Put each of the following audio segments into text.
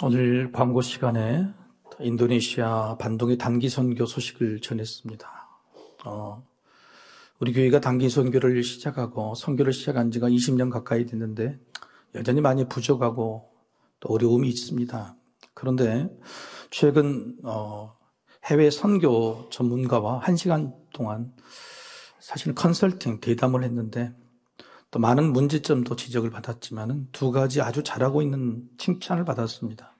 오늘 광고 시간에 인도네시아 반동의 단기 선교 소식을 전했습니다. 우리 교회가 단기 선교를 시작하고 선교를 시작한 지가 20년 가까이 됐는데 여전히 많이 부족하고 또 어려움이 있습니다. 그런데 최근 해외 선교 전문가와 1시간 동안 사실 컨설팅 대담을 했는데 또 많은 문제점도 지적을 받았지만 두 가지 아주 잘하고 있는 칭찬을 받았습니다.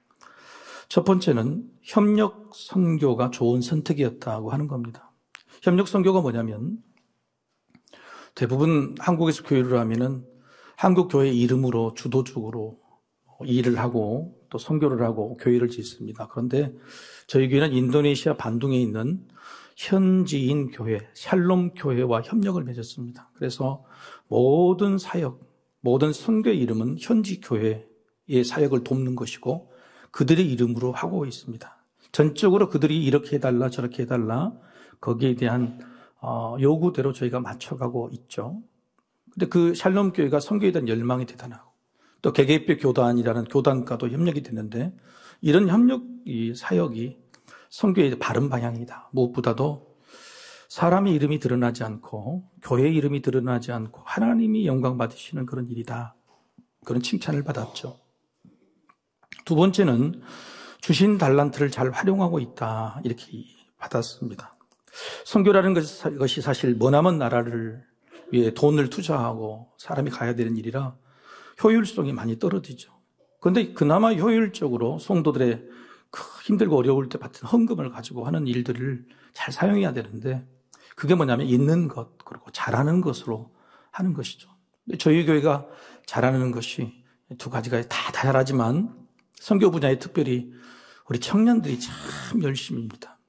첫 번째는 협력 선교가 좋은 선택이었다고 하는 겁니다. 협력 선교가 뭐냐면 대부분 한국에서 교회를 하면은 한국 교회 이름으로 주도적으로 일을 하고 또 선교를 하고 교회를 짓습니다. 그런데 저희 교회는 인도네시아 반둥에 있는 현지인 교회, 샬롬 교회와 협력을 맺었습니다. 그래서 모든 사역, 모든 선교의 이름은 현지 교회의 사역을 돕는 것이고 그들의 이름으로 하고 있습니다. 전적으로 그들이 이렇게 해달라 저렇게 해달라 거기에 대한 요구대로 저희가 맞춰가고 있죠. 근데 그 샬롬 교회가 선교에 대한 열망이 대단하고 또 개개교 교단이라는 교단과도 협력이 됐는데 이런 협력 사역이 선교의 바른 방향이다. 무엇보다도 사람의 이름이 드러나지 않고 교회의 이름이 드러나지 않고 하나님이 영광 받으시는 그런 일이다. 그런 칭찬을 받았죠. 두 번째는 주신 달란트를 잘 활용하고 있다. 이렇게 받았습니다. 선교라는 것이 사실 머나먼 나라를 위해 돈을 투자하고 사람이 가야 되는 일이라 효율성이 많이 떨어지죠. 그런데 그나마 효율적으로 성도들의 힘들고 어려울 때 받은 헌금을 가지고 하는 일들을 잘 사용해야 되는데 그게 뭐냐면 있는 것 그리고 잘하는 것으로 하는 것이죠. 저희 교회가 잘하는 것이 두 가지가 다 잘하지만 선교 분야에 특별히 우리 청년들이 참 열심입니다.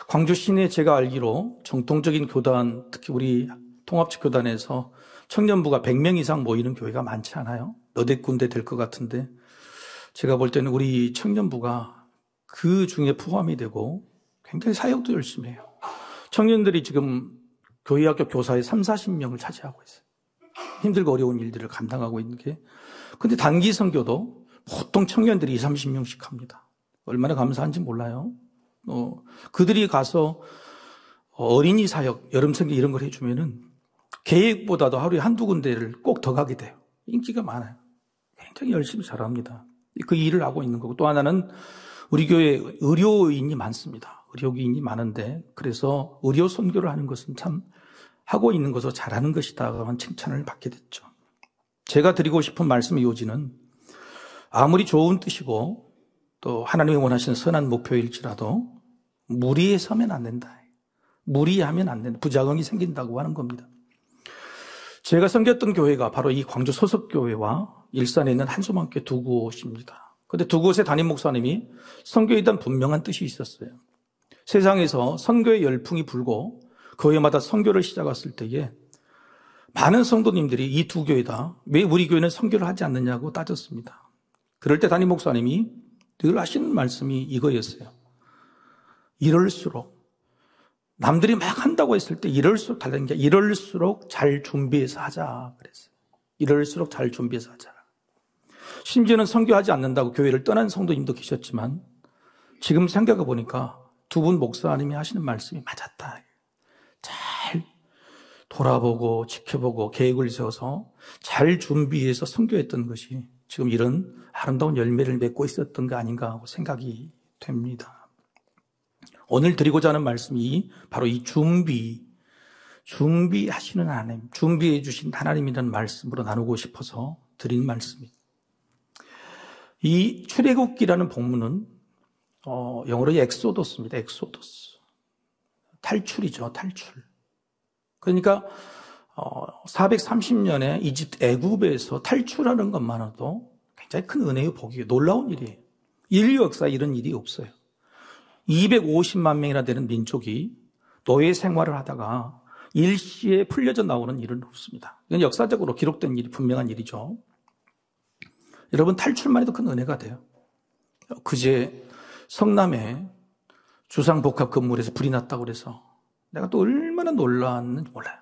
광주 시내에 제가 알기로 정통적인 교단, 특히 우리 통합적 교단에서 청년부가 100명 이상 모이는 교회가 많지 않아요? 너댓 군데 될 것 같은데 제가 볼 때는 우리 청년부가 그 중에 포함이 되고 굉장히 사역도 열심히 해요. 청년들이 지금 교회학교 교사의 30-40명을 차지하고 있어요. 힘들고 어려운 일들을 감당하고 있는 게. 근데 단기 선교도 보통 청년들이 20-30명씩 합니다. 얼마나 감사한지 몰라요. 그들이 가서 어린이 사역, 여름 선교 이런 걸 해주면은 계획보다도 하루에 한두 군데를 꼭 더 가게 돼요. 인기가 많아요. 굉장히 열심히 잘합니다. 그 일을 하고 있는 거고 또 하나는 우리 교회 의료인이 많습니다. 의료인이 많은데 그래서 의료 선교를 하는 것은 참 하고 있는 것으로 잘하는 것이다. 그런 칭찬을 받게 됐죠. 제가 드리고 싶은 말씀의 요지는 아무리 좋은 뜻이고 또 하나님이 원하시는 선한 목표일지라도 무리해서면 안 된다. 무리하면 안 된다. 부작용이 생긴다고 하는 겁니다. 제가 섬겼던 교회가 바로 이 광주 소속교회와 일산에 있는 한소망교회 두 곳입니다. 그런데 두 곳의 담임 목사님이 선교에 대한 분명한 뜻이 있었어요. 세상에서 선교의 열풍이 불고 교회마다 선교를 시작했을 때에 많은 성도님들이 이 두 교회다. 왜 우리 교회는 선교를 하지 않느냐고 따졌습니다. 그럴 때 담임 목사님이 늘 하시는 말씀이 이거였어요. 이럴수록 남들이 막 한다고 했을 때 이럴수록 다른 게 이럴수록 잘 준비해서 하자 그랬어요. 이럴수록 잘 준비해서 하자. 심지어는 선교하지 않는다고 교회를 떠난 성도님도 계셨지만 지금 생각해 보니까 두 분 목사님이 하시는 말씀이 맞았다. 잘 돌아보고 지켜보고 계획을 세워서 잘 준비해서 선교했던 것이 지금 이런 아름다운 열매를 맺고 있었던 거 아닌가 하고 생각이 됩니다. 오늘 드리고자 하는 말씀이 바로 이 준비하시는 하나님, 준비해 주신 하나님이라는 말씀으로 나누고 싶어서 드린 말씀입니다. 이 출애굽기라는 본문은 영어로 엑소더스입니다. 엑소더스. 탈출이죠. 탈출. 그러니까 430년에 이집트 애굽에서 탈출하는 것만으로도 굉장히 큰 은혜의 복이에요. 놀라운 일이에요. 인류 역사에 이런 일이 없어요. 250만 명이나 되는 민족이 노예 생활을 하다가 일시에 풀려져 나오는 일은 없습니다. 이건 역사적으로 기록된 일이 분명한 일이죠. 여러분 탈출만 해도 큰 은혜가 돼요. 그제 성남에 주상복합 건물에서 불이 났다고 그래서 내가 또 얼마나 놀랐는지 몰라요.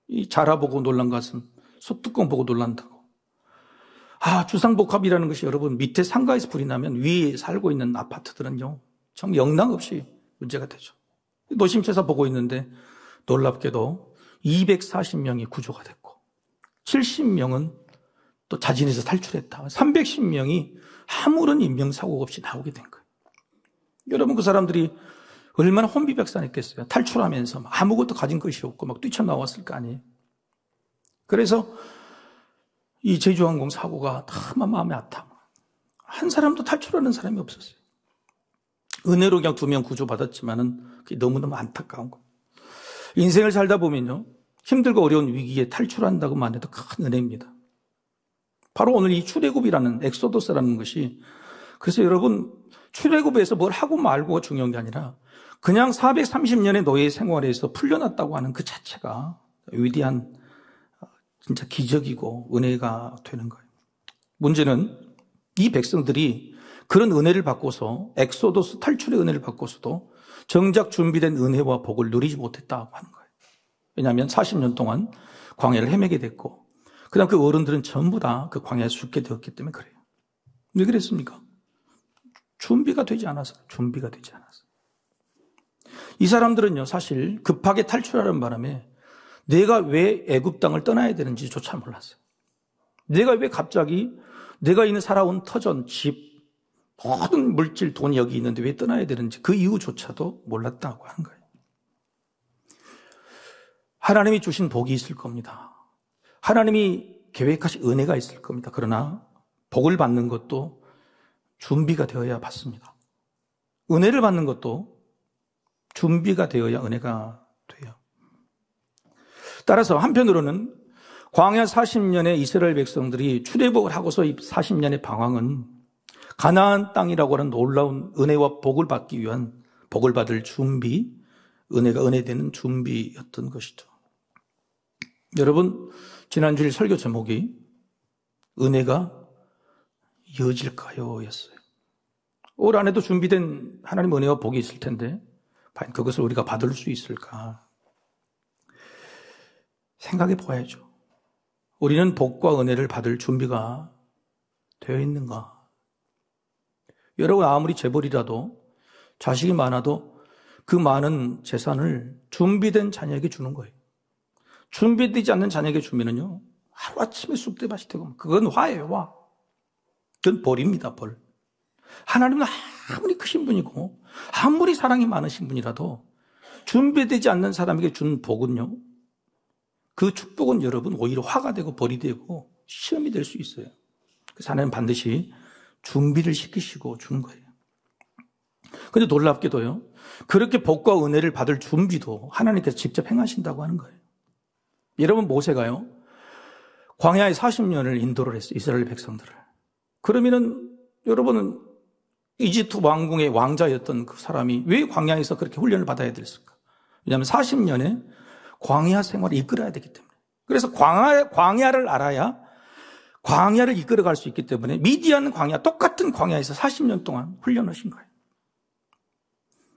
이 자라 보고 놀란 것은 소뚜껑 보고 놀란다고. 주상복합이라는 것이 여러분 밑에 상가에서 불이 나면 위에 살고 있는 아파트들은요, 정 영락 없이 문제가 되죠. 노심초사 보고 있는데 놀랍게도 240명이 구조가 됐고 70명은 또 자진해서 탈출했다. 310명이 아무런 인명사고가 없이 나오게 된 거예요. 여러분 그 사람들이 얼마나 혼비백산했겠어요. 탈출하면서 아무것도 가진 것이 없고 막 뛰쳐나왔을 거 아니에요. 그래서 이 제주항공 사고가 참 마음에 아파. 한 사람도 탈출하는 사람이 없었어요. 은혜로 그냥 2명 구조받았지만은 그게 너무너무 안타까운 거. 인생을 살다 보면요, 힘들고 어려운 위기에 탈출한다고만 해도 큰 은혜입니다. 바로 오늘 이 출애굽이라는 엑소더스라는 것이, 그래서 여러분 출애굽에서 뭘 하고 말고가 중요한 게 아니라 그냥 430년의 노예 생활에서 풀려났다고 하는 그 자체가 위대한 진짜 기적이고 은혜가 되는 거예요. 문제는 이 백성들이 그런 은혜를 받고서 엑소더스 탈출의 은혜를 받고서도 정작 준비된 은혜와 복을 누리지 못했다고 하는 거예요. 왜냐하면 40년 동안 광야를 헤매게 됐고 그다음 그 어른들은 전부 다 그 광야에 죽게 되었기 때문에 그래요. 왜 그랬습니까? 준비가 되지 않았어요. 준비가 되지 않았어요. 이 사람들은요, 사실 급하게 탈출하는 바람에 내가 왜 애굽 땅을 떠나야 되는지조차 몰랐어요. 내가 왜 갑자기 내가 있는 살아온 터전, 집, 모든 물질, 돈이 여기 있는데 왜 떠나야 되는지 그 이유조차도 몰랐다고 하는 거예요. 하나님이 주신 복이 있을 겁니다. 하나님이 계획하신 은혜가 있을 겁니다. 그러나 복을 받는 것도 준비가 되어야 받습니다. 은혜를 받는 것도 준비가 되어야 은혜가 돼요. 따라서 한편으로는 광야 40년의 이스라엘 백성들이 출애굽을 하고서 40년의 방황은 가나안 땅이라고 하는 놀라운 은혜와 복을 받기 위한 복을 받을 준비, 은혜가 은혜되는 준비였던 것이죠. 여러분, 지난주일 설교 제목이 은혜가 이어질까요? 였어요. 올 안에도 준비된 하나님 은혜와 복이 있을 텐데 과연 그것을 우리가 받을 수 있을까? 생각해 보아야죠. 우리는 복과 은혜를 받을 준비가 되어 있는가? 여러분 아무리 재벌이라도 자식이 많아도 그 많은 재산을 준비된 자녀에게 주는 거예요. 준비되지 않는 자녀에게 주면은요, 하루아침에 쑥대밭이 되고, 그건 화예요, 화. 그건 벌입니다, 벌. 하나님은 아무리 크신 분이고, 아무리 사랑이 많으신 분이라도, 준비되지 않는 사람에게 준 복은요, 그 축복은 여러분 오히려 화가 되고 벌이 되고 시험이 될 수 있어요. 그래서 하나님은 반드시 준비를 시키시고 주는 거예요. 그런데 놀랍게도요, 그렇게 복과 은혜를 받을 준비도 하나님께서 직접 행하신다고 하는 거예요. 여러분 모세가요, 광야에 40년을 인도를 했어요. 이스라엘 백성들을. 그러면은 여러분은 이집트 왕궁의 왕자였던 그 사람이 왜 광야에서 그렇게 훈련을 받아야 됐을까? 왜냐하면 40년의 광야 생활을 이끌어야 되기 때문에. 그래서 광야를 알아야 광야를 이끌어갈 수 있기 때문에 미디안 광야, 똑같은 광야에서 40년 동안 훈련하신 거예요.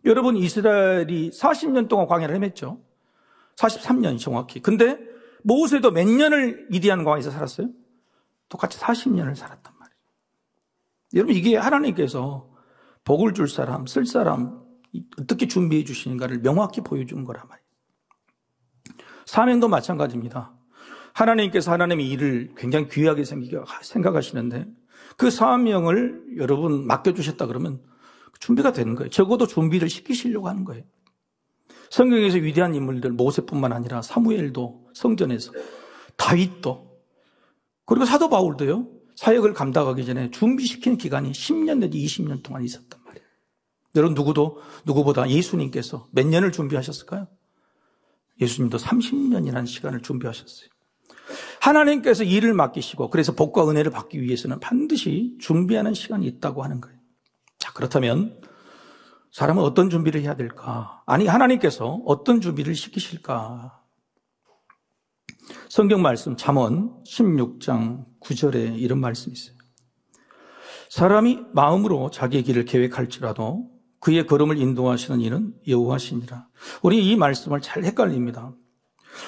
여러분 이스라엘이 40년 동안 광야를 헤맸죠. 43년 정확히. 근데 모세도 몇 년을 미디안 광야에서 살았어요? 똑같이 40년을 살았단 말이에요. 여러분 이게 하나님께서 복을 줄 사람, 쓸 사람 어떻게 준비해 주시는가를 명확히 보여준 거란 말이에요. 사명도 마찬가지입니다. 하나님께서 하나님의 일을 굉장히 귀하게 생각하시는데 그 사명을 여러분 맡겨주셨다 그러면 준비가 되는 거예요. 적어도 준비를 시키시려고 하는 거예요. 성경에서 위대한 인물들 모세뿐만 아니라 사무엘도 성전에서 다윗도 그리고 사도 바울도요. 사역을 감당하기 전에 준비시키는 기간이 10년 내지 20년 동안 있었단 말이에요. 여러분 누구보다 예수님께서 몇 년을 준비하셨을까요? 예수님도 30년이라는 시간을 준비하셨어요. 하나님께서 일을 맡기시고 그래서 복과 은혜를 받기 위해서는 반드시 준비하는 시간이 있다고 하는 거예요. 자, 그렇다면 사람은 어떤 준비를 해야 될까? 아니, 하나님께서 어떤 준비를 시키실까? 성경 말씀 잠언 16장 9절에 이런 말씀이 있어요. 사람이 마음으로 자기의 길을 계획할지라도 그의 걸음을 인도하시는 이는 여호와시니라. 우리 이 말씀을 잘 헷갈립니다.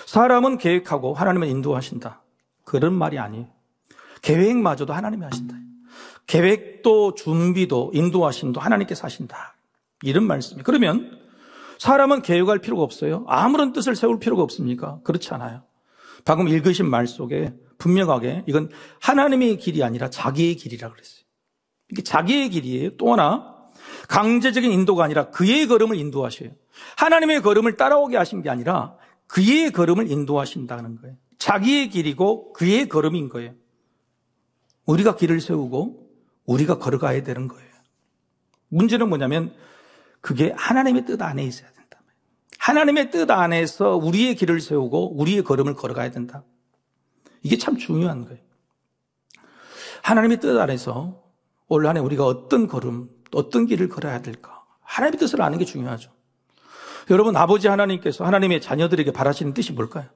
사람은 계획하고 하나님은 인도하신다. 그런 말이 아니에요. 계획마저도 하나님이 하신다. 계획도 준비도 인도하심도 하나님께서 하신다. 이런 말씀이에요. 그러면 사람은 계획할 필요가 없어요? 아무런 뜻을 세울 필요가 없습니까? 그렇지 않아요. 방금 읽으신 말 속에 분명하게 이건 하나님의 길이 아니라 자기의 길이라고 그랬어요. 이게 자기의 길이에요. 또 하나 강제적인 인도가 아니라 그의 걸음을 인도하셔요. 하나님의 걸음을 따라오게 하신 게 아니라 그의 걸음을 인도하신다는 거예요. 자기의 길이고 그의 걸음인 거예요. 우리가 길을 세우고 우리가 걸어가야 되는 거예요. 문제는 뭐냐면 그게 하나님의 뜻 안에 있어야 된다. 하나님의 뜻 안에서 우리의 길을 세우고 우리의 걸음을 걸어가야 된다. 이게 참 중요한 거예요. 하나님의 뜻 안에서 올 한 해 우리가 어떤 걸음, 어떤 길을 걸어야 될까? 하나님의 뜻을 아는 게 중요하죠. 여러분, 아버지 하나님께서 하나님의 자녀들에게 바라시는 뜻이 뭘까요?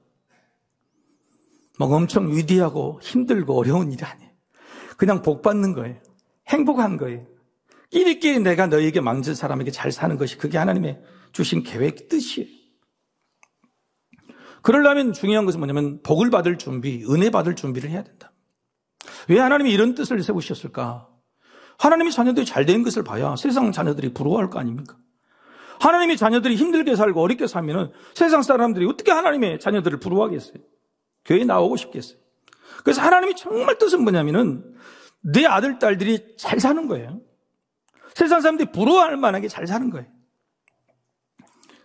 막 엄청 위대하고 힘들고 어려운 일이 아니에요. 그냥 복 받는 거예요. 행복한 거예요. 끼리끼리 내가 너에게 망칠 사람에게 잘 사는 것이 그게 하나님의 주신 계획 뜻이에요. 그러려면 중요한 것은 뭐냐면 복을 받을 준비, 은혜 받을 준비를 해야 된다. 왜 하나님이 이런 뜻을 세우셨을까? 하나님의 자녀들이 잘 된 것을 봐야 세상 자녀들이 부러워할 거 아닙니까? 하나님의 자녀들이 힘들게 살고 어렵게 살면 세상 사람들이 어떻게 하나님의 자녀들을 부러워하겠어요? 교회에 나오고 싶겠어요? 그래서 하나님이 정말 뜻은 뭐냐면은 내 아들, 딸들이 잘 사는 거예요. 세상 사람들이 부러워할 만하게 잘 사는 거예요.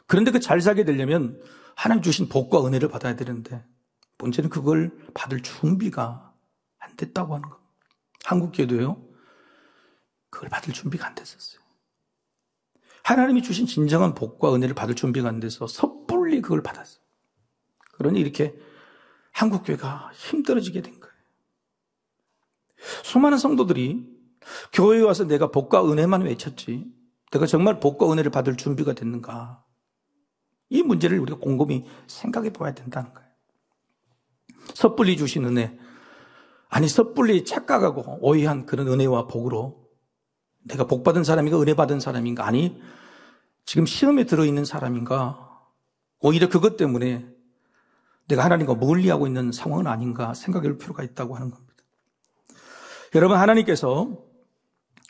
그런데 그 잘 살게 되려면 하나님 주신 복과 은혜를 받아야 되는데 문제는 그걸 받을 준비가 안 됐다고 하는 겁니다. 한국교회도요. 그걸 받을 준비가 안 됐었어요. 하나님이 주신 진정한 복과 은혜를 받을 준비가 안 돼서 섣불리 그걸 받았어요. 그러니 이렇게 한국교회가 힘들어지게 된 거예요. 수많은 성도들이 교회에 와서 내가 복과 은혜만 외쳤지 내가 정말 복과 은혜를 받을 준비가 됐는가? 이 문제를 우리가 곰곰이 생각해 봐야 된다는 거예요. 섣불리 주신 은혜, 아니 섣불리 착각하고 오해한 그런 은혜와 복으로 내가 복 받은 사람인가 은혜 받은 사람인가, 아니 지금 시험에 들어있는 사람인가, 오히려 그것 때문에 내가 하나님과 멀리하고 있는 상황은 아닌가 생각해 볼 필요가 있다고 하는 겁니다. 여러분, 하나님께서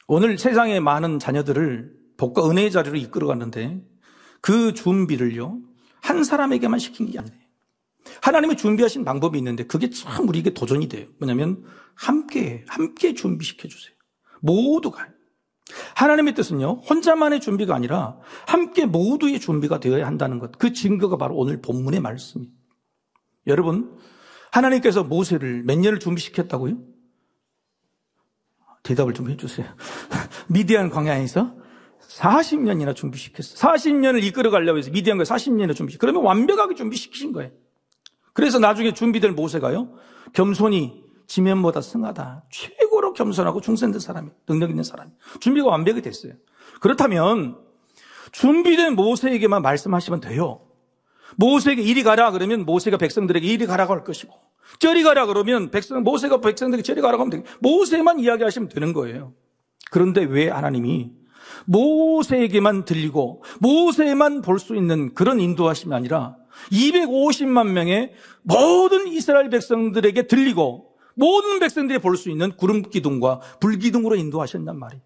오늘 세상의 많은 자녀들을 복과 은혜의 자리로 이끌어갔는데 그 준비를요 한 사람에게만 시킨 게 아니에요. 하나님이 준비하신 방법이 있는데 그게 참 우리에게 도전이 돼요. 뭐냐면 함께 준비시켜 주세요. 모두가. 하나님의 뜻은요 혼자만의 준비가 아니라 함께 모두의 준비가 되어야 한다는 것, 그 증거가 바로 오늘 본문의 말씀입니다. 여러분, 하나님께서 모세를 몇 년을 준비시켰다고요? 대답을 좀 해주세요. 미디안 광야에서 40년이나 준비시켰어요. 40년을 이끌어가려고 해서 미디안과 40년이나 준비시켰어요. 그러면 완벽하게 준비시키신 거예요. 그래서 나중에 준비될 모세가요 겸손히 지면보다 승하다, 최고로 겸손하고 충성된 사람이, 능력 있는 사람이, 준비가 완벽히 됐어요. 그렇다면 준비된 모세에게만 말씀하시면 돼요. 모세에게 이리 가라 그러면 모세가 백성들에게 이리 가라고 할 것이고, 저리 가라 그러면 모세가 백성들에게 저리 가라고 하면 되겠고, 모세만 이야기하시면 되는 거예요. 그런데 왜 하나님이 모세에게만 들리고 모세만 볼 수 있는 그런 인도하심이 아니라 250만 명의 모든 이스라엘 백성들에게 들리고 모든 백성들이 볼 수 있는 구름 기둥과 불 기둥으로 인도하셨단 말이에요.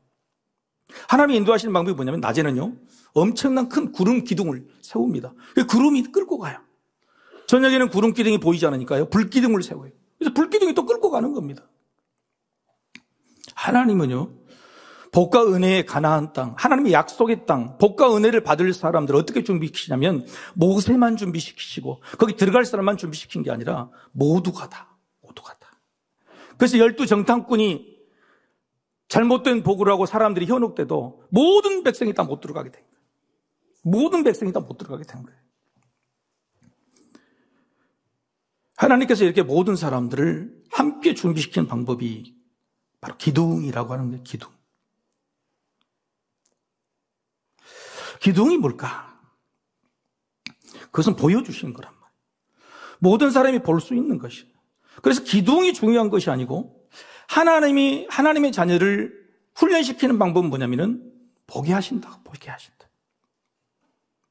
하나님이 인도하시는 방법이 뭐냐면 낮에는요 엄청난 큰 구름 기둥을 세웁니다. 구름이 끌고 가요. 저녁에는 구름 기둥이 보이지 않으니까요 불 기둥을 세워요. 그래서 불 기둥이 또 끌고 가는 겁니다. 하나님은요 복과 은혜의 가나안 땅, 하나님의 약속의 땅, 복과 은혜를 받을 사람들을 어떻게 준비시키냐면 모세만 준비시키시고 거기 들어갈 사람만 준비시킨 게 아니라 모두가 다. 그래서 12정탐꾼이 잘못된 복을 하고 사람들이 현혹돼도 모든 백성이 다 못 들어가게 된 거예요. 모든 백성이 다 못 들어가게 된 거예요. 하나님께서 이렇게 모든 사람들을 함께 준비시키는 방법이 바로 기둥이라고 하는 거예요. 기둥. 기둥이 뭘까? 그것은 보여주시는 거란 말이에요. 모든 사람이 볼 수 있는 것이에요. 그래서 기둥이 중요한 것이 아니고 하나님의 자녀를 훈련시키는 방법은 뭐냐면은 보게 하신다.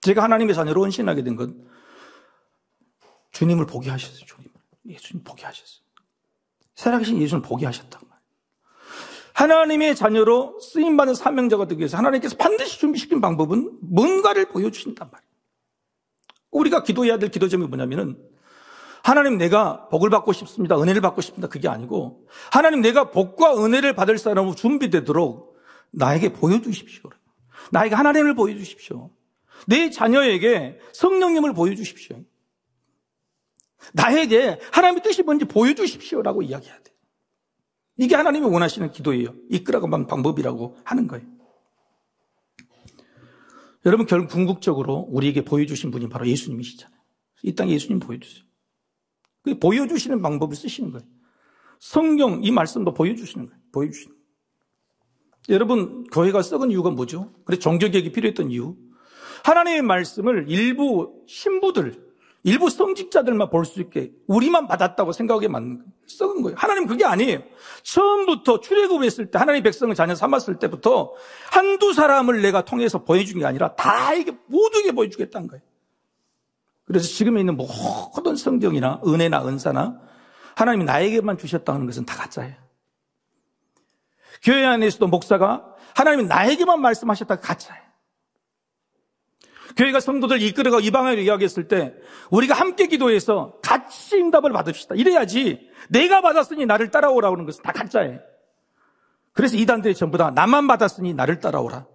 제가 하나님의 자녀로 헌신하게 된 건 주님을 보게 하셨어요. 예수님 보게 하셨어요. 살아계신 예수를 보게 하셨단 말이에요. 하나님의 자녀로 쓰임받는 사명자가 되기 위해서 하나님께서 반드시 준비시킨 방법은 뭔가를 보여주신단 말이에요. 우리가 기도해야 될 기도점이 뭐냐면은 하나님 내가 복을 받고 싶습니다. 은혜를 받고 싶습니다. 그게 아니고 하나님 내가 복과 은혜를 받을 사람으로 준비되도록 나에게 보여주십시오. 나에게 하나님을 보여주십시오. 내 자녀에게 성령님을 보여주십시오. 나에게 하나님의 뜻이 뭔지 보여주십시오라고 이야기해야 돼요. 이게 하나님이 원하시는 기도예요. 이끌어가는 방법이라고 하는 거예요. 여러분 결국 궁극적으로 우리에게 보여주신 분이 바로 예수님이시잖아요. 이 땅에 예수님 보여주세요. 보여주시는 방법을 쓰시는 거예요. 성경 이 말씀도 보여주시는 거예요. 보여주시는 거예요. 여러분 교회가 썩은 이유가 뭐죠? 그래서 정교개혁이 필요했던 이유. 하나님의 말씀을 일부 신부들, 일부 성직자들만 볼 수 있게 우리만 받았다고 생각하게 만든 거예요. 썩은 거예요. 하나님 그게 아니에요. 처음부터 출애굽했을 때 하나님 백성을 자녀 삼았을 때부터 한두 사람을 내가 통해서 보여준 게 아니라 다에게 모두에게 보여주겠다는 거예요. 그래서 지금에 있는 모든 성경이나 은혜나 은사나 하나님이 나에게만 주셨다는 것은 다 가짜예요. 교회 안에서도 목사가 하나님이 나에게만 말씀하셨다가 가짜예요. 교회가 성도들 이끌어가 이 방향으로 이야기했을 때 우리가 함께 기도해서 같이 응답을 받읍시다. 이래야지 내가 받았으니 나를 따라오라고 하는 것은 다 가짜예요. 그래서 이단들이 전부 다 나만 받았으니 나를 따라오라.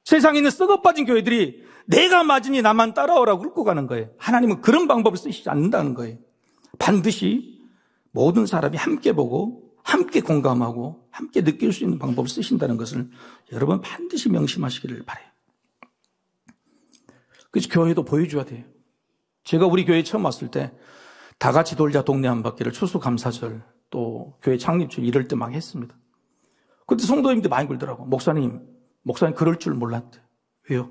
세상에 있는 썩어빠진 교회들이 내가 맞으니 나만 따라오라고 끌고 가는 거예요. 하나님은 그런 방법을 쓰시지 않는다는 거예요. 반드시 모든 사람이 함께 보고 함께 공감하고 함께 느낄 수 있는 방법을 쓰신다는 것을 여러분 반드시 명심하시기를 바라요. 그래서 교회도 보여줘야 돼요. 제가 우리 교회에 처음 왔을 때 다 같이 돌자 동네 한 바퀴를 추수감사절 또 교회 창립주 이럴 때 막 했습니다. 그때 성도님들 많이 그러더라고. 목사님 그럴 줄 몰랐대. 왜요?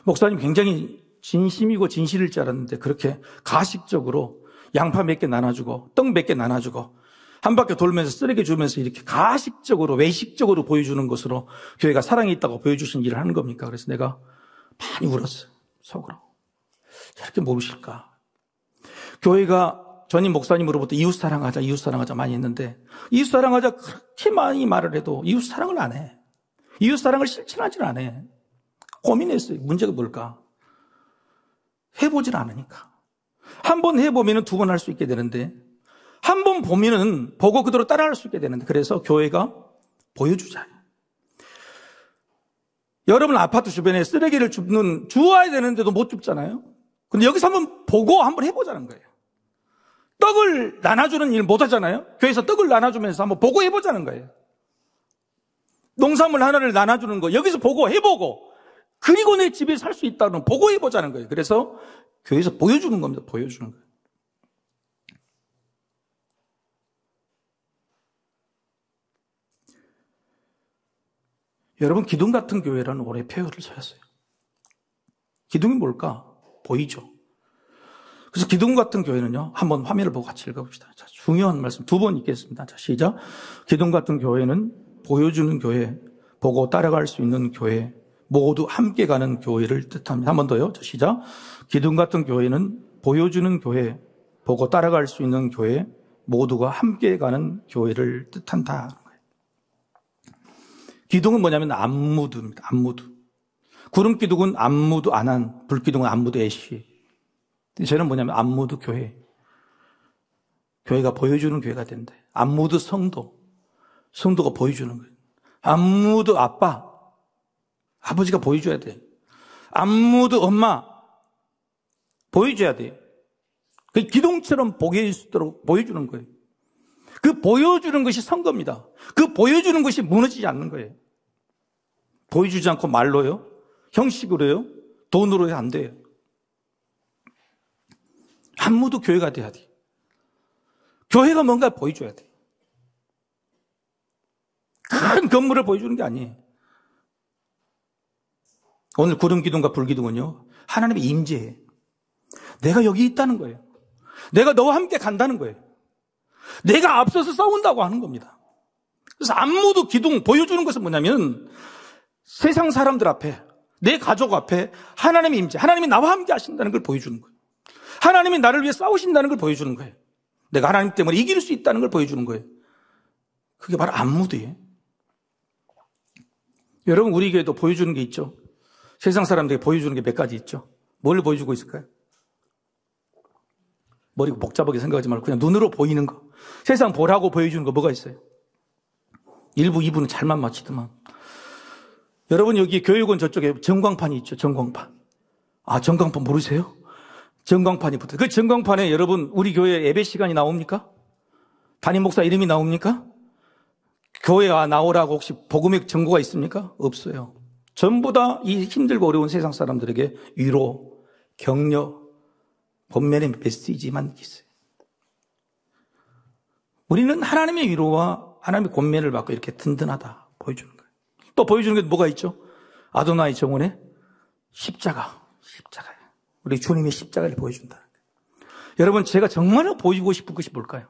목사님 굉장히 진심이고 진실일 줄 알았는데 그렇게 가식적으로 양파 몇 개 나눠주고 떡 몇 개 나눠주고 한 바퀴 돌면서 쓰레기 주면서 이렇게 가식적으로 외식적으로 보여주는 것으로 교회가 사랑이 있다고 보여주신 일을 하는 겁니까? 그래서 내가 많이 울었어요. 속으로. 저렇게 모르실까? 교회가 전임 목사님으로부터 이웃 사랑하자 많이 했는데 이웃 사랑하자 그렇게 많이 말을 해도 이웃 사랑을 안 해. 이웃 사랑을 실천하지는 않아. 고민했어요. 문제가 뭘까? 해보질 않으니까. 한 번 해보면 두 번 할 수 있게 되는데 한 번 보면은 보고 그대로 따라할 수 있게 되는데 그래서 교회가 보여주자. 여러분 아파트 주변에 쓰레기를 주워야 되는데도 못 줍잖아요. 근데 여기서 한번 보고 한번 해보자는 거예요. 떡을 나눠주는 일 못 하잖아요. 교회에서 떡을 나눠주면서 한번 보고 해보자는 거예요. 농산물 하나를 나눠주는 거 여기서 보고 해보고 그리고 내 집에 살 수 있다는 보고 해보자는 거예요. 그래서 교회에서 보여주는 겁니다. 보여주는 거예요. 여러분 기둥 같은 교회라는 올해 표어를 찾았어요. 기둥이 뭘까? 보이죠. 그래서 기둥 같은 교회는요. 한번 화면을 보고 같이 읽어봅시다. 자, 중요한 말씀 두 번 읽겠습니다. 자, 시작. 기둥 같은 교회는 보여주는 교회, 보고 따라갈 수 있는 교회, 모두 함께 가는 교회를 뜻합니다. 한 번 더요. 자, 시작. 기둥 같은 교회는 보여주는 교회, 보고 따라갈 수 있는 교회, 모두가 함께 가는 교회를 뜻한다. 기둥은 뭐냐면 안무드입니다. 안무드. 구름 기둥은 안무드 안한, 불 기둥은 안무드 애쉬. 저는 뭐냐면 안무드 교회. 교회가 보여주는 교회가 된대. 안무드 성도. 성도가 보여주는 거예요. 안무드 아빠. 아버지가 보여줘야 돼. 안무드 엄마. 보여줘야 돼. 그 기둥처럼 보게 수 있도록 보여주는 거예요. 그 보여주는 것이 선거입니다. 그 보여주는 것이 무너지지 않는 거예요. 보여주지 않고 말로요, 형식으로요, 돈으로요 안 돼요. 안무도 교회가 돼야 돼. 교회가 뭔가 보여줘야 돼. 큰 건물을 보여주는 게 아니에요. 오늘 구름 기둥과 불 기둥은요, 하나님의 임재예요. 내가 여기 있다는 거예요. 내가 너와 함께 간다는 거예요. 내가 앞서서 싸운다고 하는 겁니다. 그래서 안무도 기둥 보여주는 것은 뭐냐면 세상 사람들 앞에, 내 가족 앞에 하나님의 임재, 하나님이 나와 함께 하신다는 걸 보여주는 거예요. 하나님이 나를 위해 싸우신다는 걸 보여주는 거예요. 내가 하나님 때문에 이길 수 있다는 걸 보여주는 거예요. 그게 바로 안무드예요. 여러분, 우리 교회도 보여주는 게 있죠. 세상 사람들이 보여주는 게 몇 가지 있죠. 뭘 보여주고 있을까요? 머리가 복잡하게 생각하지 말고 그냥 눈으로 보이는 거. 세상 보라고 보여주는 거 뭐가 있어요? 1부, 2부는 잘만 맞히더만. 여러분, 여기 교육원 저쪽에 전광판이 있죠. 전광판. 아, 전광판 모르세요? 전광판이 붙어요. 그 전광판에 여러분, 우리 교회 예배 시간이 나옵니까? 담임 목사 이름이 나옵니까? 교회 나오라고 혹시 복음의 정보가 있습니까? 없어요. 전부 다 이 힘들고 어려운 세상 사람들에게 위로, 격려, 본면의 메시지만 있어요. 우리는 하나님의 위로와 하나님의 권면을 받고 이렇게 든든하다 보여주는 거예요. 또 보여주는 게 뭐가 있죠? 아도나이 정원의 십자가예요. 우리 주님의 십자가를 보여준다는 거예요. 여러분, 제가 정말로 보이고 싶은 것이 뭘까요?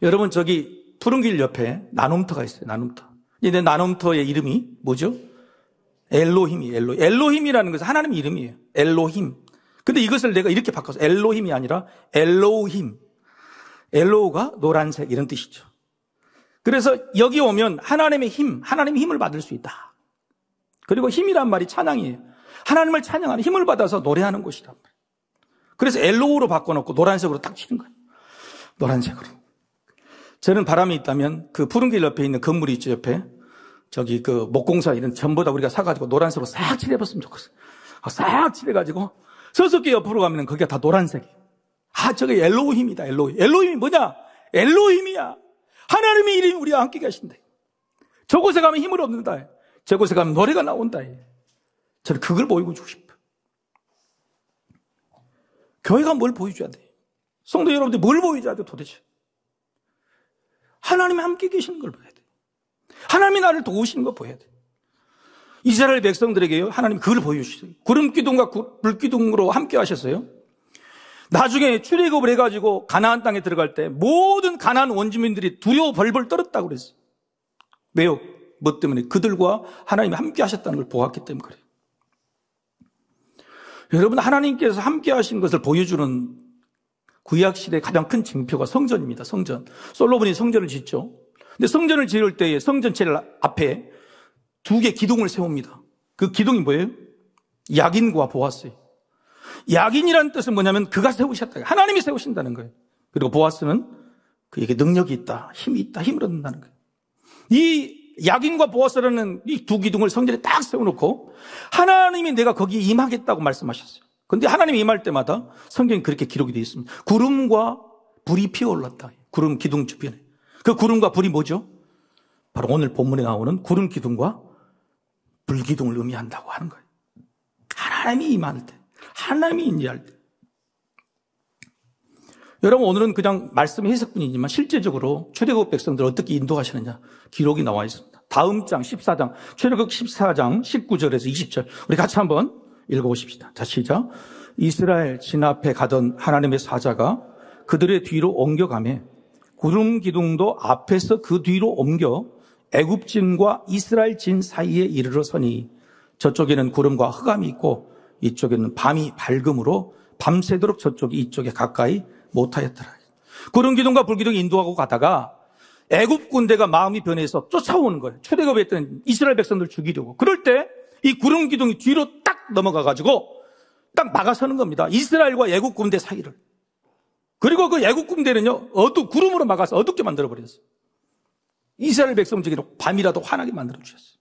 여러분, 저기 푸른 길 옆에 나눔터가 있어요. 나눔터. 근데 나눔터의 이름이 뭐죠? 엘로힘이에요. 엘로힘이라는 것은 하나님의 이름이에요. 엘로힘. 근데 이것을 내가 이렇게 바꿔서 엘로힘이 아니라 엘로힘. 엘로우가 노란색 이런 뜻이죠. 그래서 여기 오면 하나님의 힘을 받을 수 있다. 그리고 힘이란 말이 찬양이에요. 하나님을 찬양하는 힘을 받아서 노래하는 곳이란 말이에요. 그래서 엘로우로 바꿔놓고 노란색으로 딱 치는 거예요. 노란색으로. 저는 바람이 있다면 그 푸른 길 옆에 있는 건물이 있죠, 옆에. 저기 그 목공사 이런 전부 다 우리가 사가지고 노란색으로 싹 칠해봤으면 좋겠어요. 싹 칠해가지고 서석기 옆으로 가면 거기가 다 노란색이에요. 아, 저게 엘로힘이다, 엘로힘. 엘로힘이 뭐냐? 엘로힘이야. 하나님의 이름이 우리와 함께 계신다. 저곳에 가면 힘을 얻는다. 저곳에 가면 노래가 나온다. 저는 그걸 보여주고 싶어요. 교회가 뭘 보여줘야 돼요? 성도 여러분들 뭘 보여줘야 돼요, 도대체? 하나님이 함께 계시는 걸 봐야 돼요. 하나님이 나를 도우시는 걸 보여야 돼요. 이스라엘 백성들에게요, 하나님이 그걸 보여주셨어요. 구름기둥과 불기둥으로 함께 하셨어요. 나중에 출애굽을 해가지고 가나안 땅에 들어갈 때 모든 가나안 원주민들이 두려워 벌벌 떨었다고 그랬어요. 왜요? 뭐 때문에? 그들과 하나님이 함께 하셨다는 걸 보았기 때문에 그래요. 여러분, 하나님께서 함께 하신 것을 보여주는 구약시대의 가장 큰 징표가 성전입니다. 성전. 솔로몬이 성전을 짓죠. 근데 성전을 지을 때에 성전 제일 앞에 두 개 기둥을 세웁니다. 그 기둥이 뭐예요? 야긴과 보아스예요. 야긴이라는 뜻은 뭐냐면 그가 세우셨다. 하나님이 세우신다는 거예요. 그리고 보아스는 그에게 능력이 있다, 힘이 있다, 힘을 얻는다는 거예요. 이 야긴과 보아스라는 이 두 기둥을 성전에 딱 세워놓고 하나님이 내가 거기에 임하겠다고 말씀하셨어요. 그런데 하나님이 임할 때마다 성경에 그렇게 기록이 되어 있습니다. 구름과 불이 피어올랐다. 구름 기둥 주변에. 그 구름과 불이 뭐죠? 바로 오늘 본문에 나오는 구름 기둥과 불 기둥을 의미한다고 하는 거예요. 하나님이 임할 때, 하나님이 인지할 때. 여러분, 오늘은 그냥 말씀의 해석뿐이지만 실제적으로 출애굽 백성들 어떻게 인도하시느냐 기록이 나와 있습니다. 다음 장 14장, 출애굽 14장 19절에서 20절 우리 같이 한번 읽어보십시다. 자, 시작. 이스라엘 진 앞에 가던 하나님의 사자가 그들의 뒤로 옮겨가매 구름 기둥도 앞에서 그 뒤로 옮겨 애굽진과 이스라엘 진 사이에 이르러 서니 저쪽에는 구름과 흑암이 있고 이쪽에는 밤이 밝음으로 밤새도록 저쪽이 이쪽에 가까이 못하였더라. 구름 기둥과 불 기둥이 인도하고 가다가 애굽 군대가 마음이 변해서 쫓아오는 거예요. 출애굽했던 이스라엘 백성들 죽이려고. 그럴 때 이 구름 기둥이 뒤로 딱 넘어가가지고 딱 막아서는 겁니다. 이스라엘과 애굽 군대 사이를. 그리고 그 애굽 군대는요, 구름으로 막아서 어둡게 만들어버렸어요. 이스라엘 백성들에게 밤이라도 환하게 만들어주셨어요.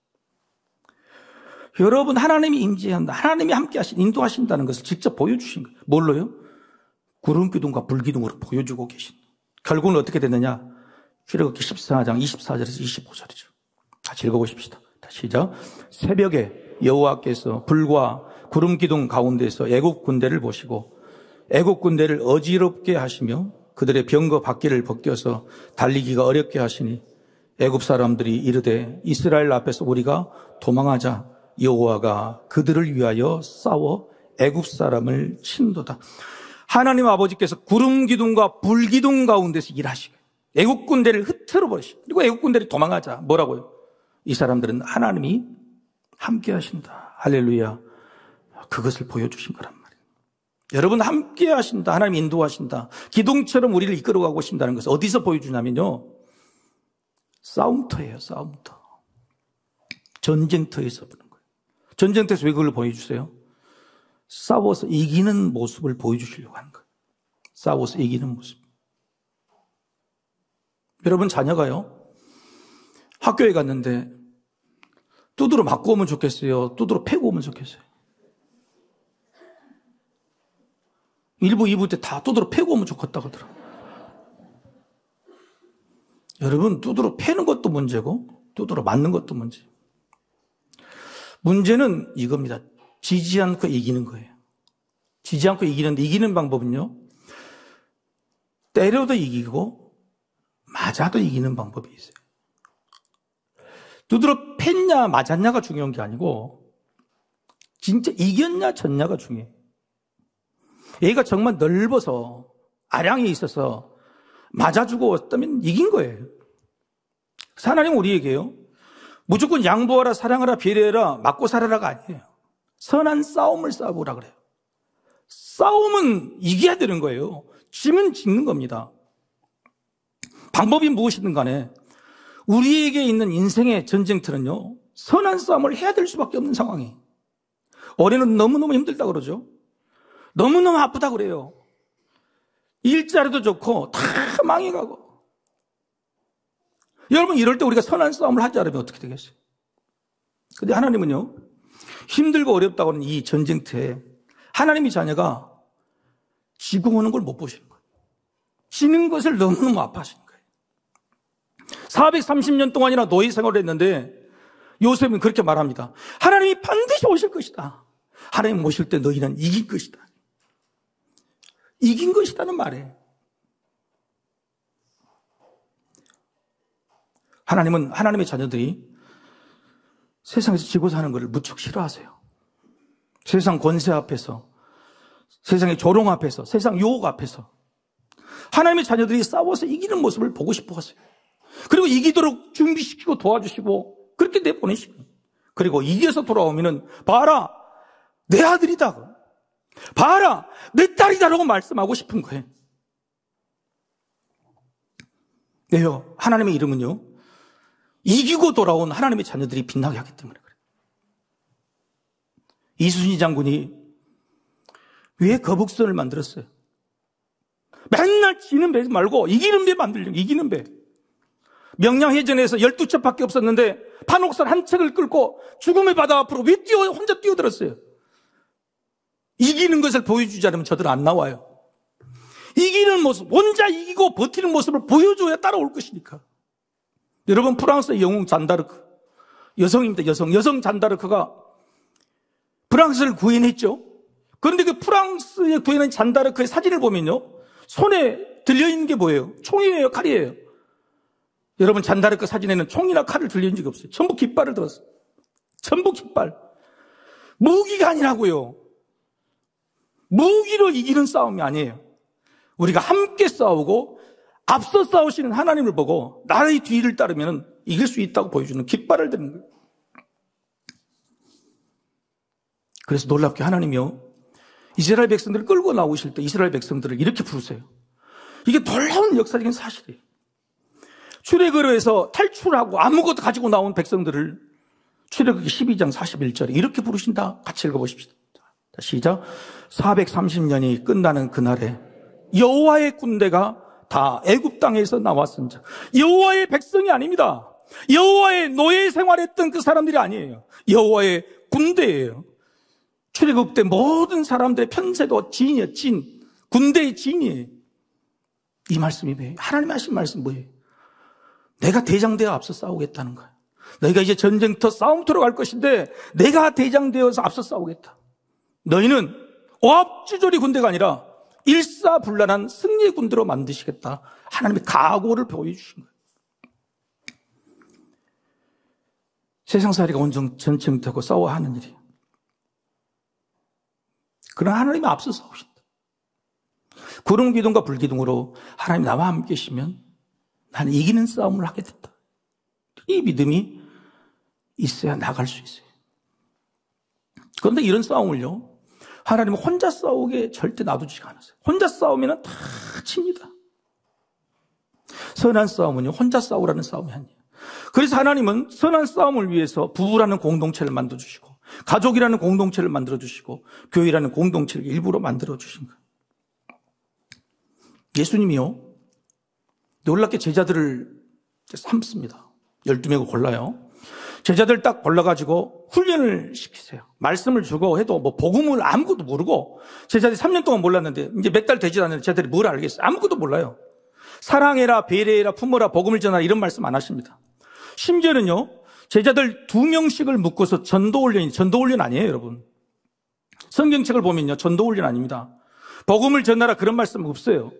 여러분, 하나님이 임재한다. 하나님이 함께 인도하신다는 것을 직접 보여주신 거예요. 뭘로요? 구름 기둥과 불 기둥으로 보여주고 계신. 결국은 어떻게 됐느냐? 출애굽기 14장 24절에서 25절이죠. 같이 읽어보십시다. 다시 시작. 새벽에 여호와께서 불과 구름 기둥 가운데서 애굽 군대를 보시고 애굽 군대를 어지럽게 하시며 그들의 병거 바퀴를 벗겨서 달리기가 어렵게 하시니 애굽 사람들이 이르되 이스라엘 앞에서 우리가 도망하자. 여호와가 그들을 위하여 싸워 애굽 사람을 친도다. 하나님 아버지께서 구름 기둥과 불 기둥 가운데서 일하시고 애국 군대를 흩트러 버리시고 그리고 애국 군대를 도망하자. 뭐라고요? 이 사람들은 하나님이 함께 하신다. 할렐루야. 그것을 보여주신 거란 말이에요. 여러분 함께 하신다. 하나님 인도하신다. 기둥처럼 우리를 이끌어가고 계신다는 것을 어디서 보여주냐면요. 싸움터예요. 싸움터. 전쟁터에서 보는 거예요. 전쟁터에서 왜 그걸 보여주세요? 싸워서 이기는 모습을 보여주시려고 하는 거예요. 싸워서 이기는 모습. 여러분 자녀가요. 학교에 갔는데 두드러 맞고 오면 좋겠어요? 두드러 패고 오면 좋겠어요? 1부, 2부 때 다 두드러 패고 오면 좋겠다고 하더라고요. 여러분 두드러 패는 것도 문제고 두드러 맞는 것도 문제. 문제는 이겁니다. 지지 않고 이기는 거예요. 지지 않고 이기는데 이기는 방법은요. 때려도 이기고 맞아도 이기는 방법이 있어요. 두드러 팼냐 맞았냐가 중요한 게 아니고 진짜 이겼냐 졌냐가 중요해요. 얘가 정말 넓어서 아량이 있어서 맞아주고 왔다면 이긴 거예요. 하나님은 우리에게요. 무조건 양보하라, 사랑하라, 배려해라, 맞고 살아라가 아니에요. 선한 싸움을 싸우라 그래요. 싸움은 이겨야 되는 거예요. 지면 짓는 겁니다. 방법이 무엇이든 간에 우리에게 있는 인생의 전쟁터는요. 선한 싸움을 해야 될 수밖에 없는 상황이에요. 올해는 너무너무 힘들다 그러죠. 너무너무 아프다 그래요. 일자리도 좋고 다 망해가고. 여러분 이럴 때 우리가 선한 싸움을 하지 않으면 어떻게 되겠어요? 근데 하나님은요. 힘들고 어렵다고 하는 이 전쟁터에 하나님의 자녀가 지고 오는 걸 못 보시는 거예요. 지는 것을 너무너무 아파하시는 거예요. 430년 동안이나 노예 생활을 했는데 요셉은 그렇게 말합니다. 하나님이 반드시 오실 것이다. 하나님 오실 때 너희는 이긴 것이다. 이긴 것이다는 말이에요. 하나님은 하나님의 자녀들이 세상에서 지고 사는 것을 무척 싫어하세요. 세상 권세 앞에서, 세상의 조롱 앞에서, 세상 유혹 앞에서 하나님의 자녀들이 싸워서 이기는 모습을 보고 싶어 하세요. 그리고 이기도록 준비시키고 도와주시고 그렇게 내보내시고 그리고 이겨서 돌아오면은 봐라 내 아들이다. 봐라 내 딸이다라고 말씀하고 싶은 거예요. 네요. 하나님의 이름은요. 이기고 돌아온 하나님의 자녀들이 빛나게 하기 때문에 그래요. 이순신 장군이 왜 거북선을 만들었어요? 맨날 지는 배 말고 이기는 배 만들려고. 이기는 배. 명량해전에서 12척밖에 없었는데 판옥선 한 척을 끌고 죽음의 바다 앞으로 왜 혼자 뛰어들었어요? 이기는 것을 보여주지 않으면 저들 안 나와요. 이기는 모습, 혼자 이기고 버티는 모습을 보여줘야 따라올 것이니까. 여러분 프랑스의 영웅 잔다르크 여성입니다. 여성 잔다르크가 프랑스를 구해냈죠. 그런데 그 프랑스에 구해낸 잔다르크의 사진을 보면요. 손에 들려있는 게 뭐예요? 총이에요? 칼이에요? 여러분 잔다르크 사진에는 총이나 칼을 들려있는 적이 없어요. 전부 깃발을 들었어요. 전부 깃발. 무기가 아니라고요. 무기로 이기는 싸움이 아니에요. 우리가 함께 싸우고 앞서 싸우시는 하나님을 보고 나의 뒤를 따르면 이길 수 있다고 보여주는 깃발을 드는 거예요. 그래서 놀랍게 하나님이요. 이스라엘 백성들을 끌고 나오실 때 이스라엘 백성들을 이렇게 부르세요. 이게 놀라운 역사적인 사실이에요. 출애굽에서 탈출하고 아무것도 가지고 나온 백성들을 출애굽기 12장 41절에 이렇게 부르신다. 같이 읽어보십시다. 자, 시작. 430년이 끝나는 그날에 여호와의 군대가 다 애굽 땅에서 나왔습니다. 여호와의 백성이 아닙니다. 여호와의 노예 생활했던 그 사람들이 아니에요. 여호와의 군대예요. 출애굽 때 모든 사람들의 편세도 진이에요. 진. 군대의 진이에요. 이 말씀이 뭐예요? 하나님이 하신 말씀 뭐예요? 내가 대장되어 앞서 싸우겠다는 거예요. 너희가 이제 전쟁터 싸움터로 갈 것인데 내가 대장되어서 앞서 싸우겠다. 너희는 오합지졸이 군대가 아니라 일사불란한 승리의 군대로 만드시겠다. 하나님의 각오를 보여주신 거예요. 세상살이가 온전 전쟁터고 싸워야 하는 일이에요. 그러나 하나님이 앞서 싸우신다. 구름 기둥과 불 기둥으로 하나님 나와 함께 계시면 나는 이기는 싸움을 하게 된다. 이 믿음이 있어야 나갈 수 있어요. 그런데 이런 싸움을요. 하나님은 혼자 싸우게 절대 놔두지 않으세요. 혼자 싸우면 다 칩니다. 선한 싸움은요, 혼자 싸우라는 싸움이 아니에요. 그래서 하나님은 선한 싸움을 위해서 부부라는 공동체를 만들어주시고, 가족이라는 공동체를 만들어주시고, 교회라는 공동체를 일부러 만들어주신 거예요. 예수님이요, 놀랍게 제자들을 삼습니다. 12명을 골라요. 제자들 딱 골라가지고 훈련을 시키세요. 말씀을 주고 해도 뭐 복음을 아무것도 모르고, 제자들이 3년 동안 몰랐는데, 이제 몇 달 되지 않는데 제자들이 뭘 알겠어요? 아무것도 몰라요. 사랑해라, 배려해라, 품어라, 복음을 전하라 이런 말씀 안 하십니다. 심지어는요, 제자들 2명씩을 묶어서 전도훈련 아니에요, 여러분. 성경책을 보면요, 전도훈련 아닙니다. 복음을 전하라 그런 말씀 없어요.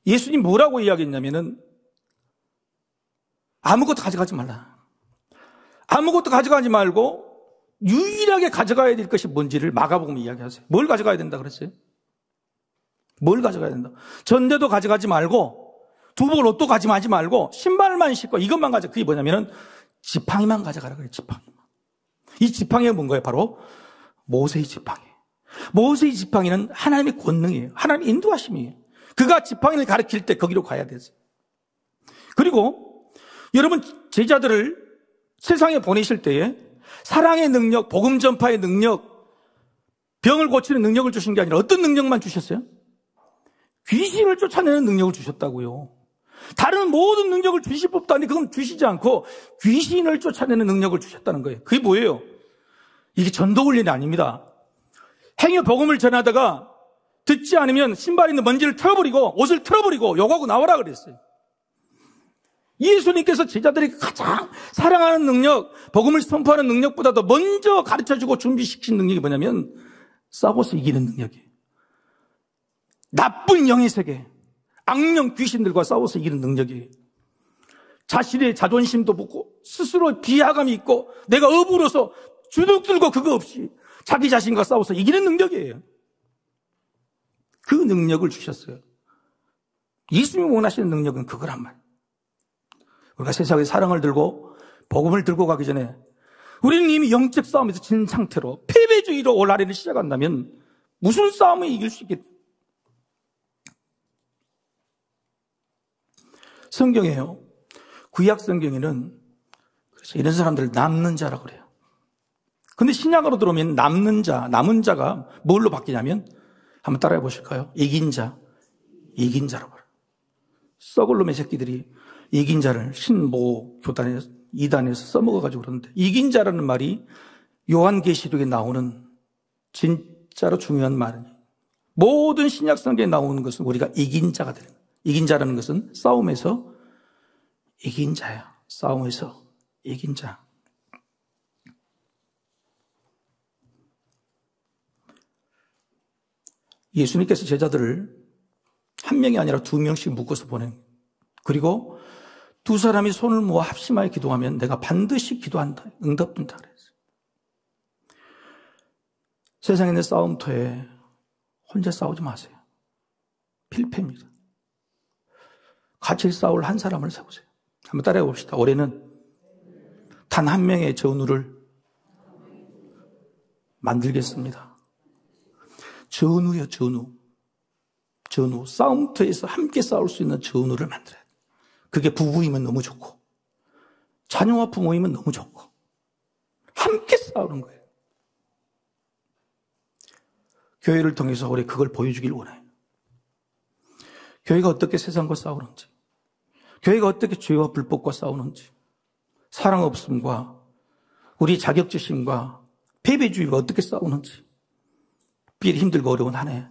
예수님 뭐라고 이야기했냐면은 아무것도 가져가지 말라. 아무것도 가져가지 말고 유일하게 가져가야 될 것이 뭔지를 마가복음에 이야기하세요. 뭘 가져가야 된다 그랬어요? 뭘 가져가야 된다? 전대도 가져가지 말고, 두복 로또 가져가지 말고, 신발만 신고 이것만 가져가. 그게 뭐냐면은 지팡이만 가져가라 그래요. 지팡이만. 이 지팡이가 뭔가요? 바로 모세의 지팡이. 모세의 지팡이는 하나님의 권능이에요. 하나님의 인도하심이에요. 그가 지팡이를 가르칠 때 거기로 가야 되세요. 그리고 여러분, 제자들을 세상에 보내실 때에 사랑의 능력, 복음 전파의 능력, 병을 고치는 능력을 주신 게 아니라 어떤 능력만 주셨어요? 귀신을 쫓아내는 능력을 주셨다고요. 다른 모든 능력을 주실 법도 아닌데 그건 주시지 않고 귀신을 쫓아내는 능력을 주셨다는 거예요. 그게 뭐예요? 이게 전도훈련이 아닙니다. 행여 복음을 전하다가 듣지 않으면 신발 있는 먼지를 털어버리고 옷을 털어버리고 욕하고 나오라 그랬어요. 예수님께서 제자들이 가장 사랑하는 능력, 복음을 선포하는 능력보다도 먼저 가르쳐주고 준비시킨 능력이 뭐냐면 싸워서 이기는 능력이에요. 나쁜 영의 세계, 악령 귀신들과 싸워서 이기는 능력이에요. 자신의 자존심도 붙고 스스로 비하감이 있고 내가 업으로서 주눅들고 그거 없이 자기 자신과 싸워서 이기는 능력이에요. 그 능력을 주셨어요. 예수님이 원하시는 능력은 그거란 말이에요. 우리가 세상에 사랑을 들고 복음을 들고 가기 전에 우리는 이미 영적 싸움에서 진 상태로 패배주의로 올라리를 시작한다면 무슨 싸움을 이길 수 있겠다. 성경에요, 구약 성경에는 그래서 이런 사람들을 남는 자라고 그래요. 근데 신약으로 들어오면 남는 자, 남은 자가 뭘로 바뀌냐면 한번 따라해 보실까요? 이긴 자, 이긴 자라고 그래요. 썩을 놈의 새끼들이 이긴 자를 신모 교단에서 이단에서 써먹어가지고 그러는데, 이긴 자라는 말이 요한계시록에 나오는 진짜로 중요한 말이에요. 모든 신약 성경에 나오는 것은 우리가 이긴 자가 되는 거예요. 이긴 자라는 것은 싸움에서 이긴 자야. 싸움에서 이긴 자. 예수님께서 제자들을 한 명이 아니라 2명씩 묶어서 보낸, 그리고 2 사람이 손을 모아 합심하여 기도하면 내가 반드시 기도한다, 응답된다 그랬어요. 세상에 있는 싸움터에 혼자 싸우지 마세요. 필패입니다. 같이 싸울 한 사람을 세우세요. 한번 따라해 봅시다. 올해는 단 한 명의 전우를 만들겠습니다. 전우요, 전우. 전우. 싸움터에서 함께 싸울 수 있는 전우를 만들어야 돼요. 그게 부부이면 너무 좋고, 자녀와 부모이면 너무 좋고, 함께 싸우는 거예요. 교회를 통해서 우리 그걸 보여주길 원해요. 교회가 어떻게 세상과 싸우는지, 교회가 어떻게 죄와 불법과 싸우는지, 사랑 없음과 우리 자격지심과 패배주의가 어떻게 싸우는지, 비리 힘들고 어려운 한 해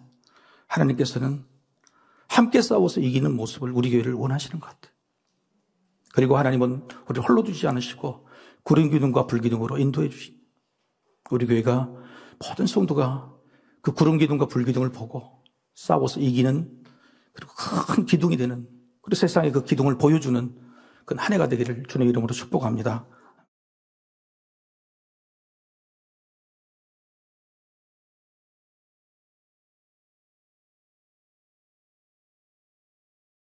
하나님께서는 함께 싸워서 이기는 모습을 우리 교회를 원하시는 것 같아요. 그리고 하나님은 우리를 홀로 두지 않으시고 구름 기둥과 불 기둥으로 인도해 주십니다. 우리 교회가 모든 성도가 그 구름 기둥과 불 기둥을 보고 싸워서 이기는, 그리고 큰 기둥이 되는, 그리고 세상에 그 기둥을 보여주는 그 한 해가 되기를 주님의 이름으로 축복합니다.